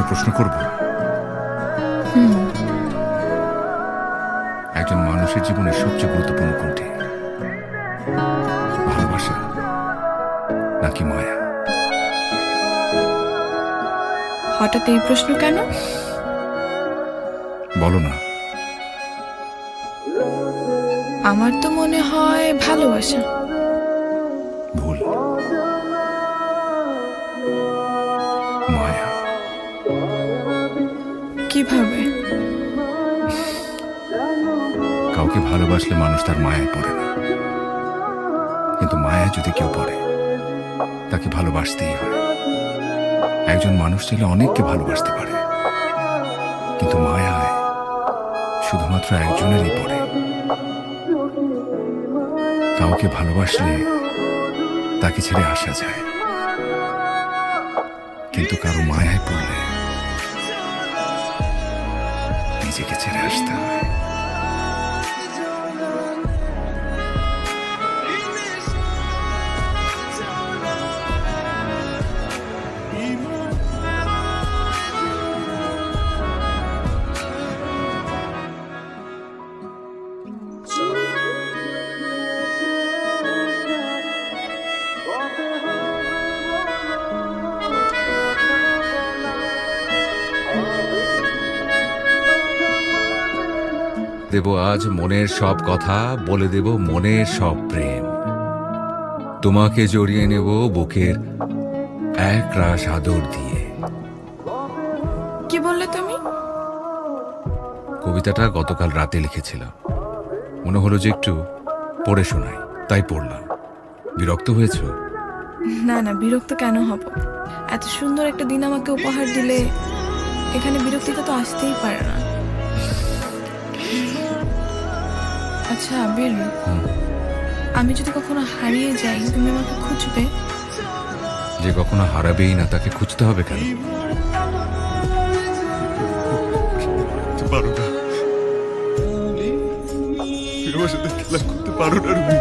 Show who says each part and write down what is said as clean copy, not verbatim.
Speaker 1: প্রশ্ন করব? একজন মানুষের জীবনের সবচেয়ে গুরুত্বপূর্ণ কোনটি? ভালোবাসা নাকি মায়া?
Speaker 2: হঠাৎ এই প্রশ্ন কেন?
Speaker 1: বলো না।
Speaker 2: আমার তো মনে হয় ভালোবাসা।
Speaker 1: ভুল। মায়া।
Speaker 2: কিভাবে?
Speaker 1: কাউকে ভালোবাসলে মানুষ তার মায়ায় পড়ে না, কিন্তু মায়া যদি কেউ পড়ে তাকে ভালোবাসতেই হয়। একজন মানুষ চাইলে অনেককে ভালোবাসতে পারে, কিন্তু মায়ায় শুধুমাত্র একজনেরই পড়ে। কাউকে ভালোবাসলে তাকে ছেড়ে আসা যায়, কিন্তু কারো মায়ায় পড়লে নিজেকে ছেড়ে আসতে হয়। দেব আজ মনের সব কথা, বলে দেব মনের সব প্রেম। তোমাকে জড়িয়ে নেব বুকের এক রাশ আদর দিয়ে।
Speaker 2: কি বললে তুমি?
Speaker 1: কবিতাটা গতকাল রাতে লিখেছিলাম, মনে হলো যে একটু পড়ে শোনাই, তাই পড়লাম। বিরক্ত হয়েছ?
Speaker 2: না না, বিরক্ত কেন হব? এত সুন্দর একটা দিন আমাকে উপহার দিলে এখানে বিরক্তিটা তো আসতেই পারে না। আচ্ছা আবির, আমি যদি কখনো হারিয়ে যাই তুমি আমাকে খুঁজবে?
Speaker 1: যে কখনো হারাবেই না তাকে খুঁজতে হবে কেন? পারো না, খেলা করতে পারো না রুবি।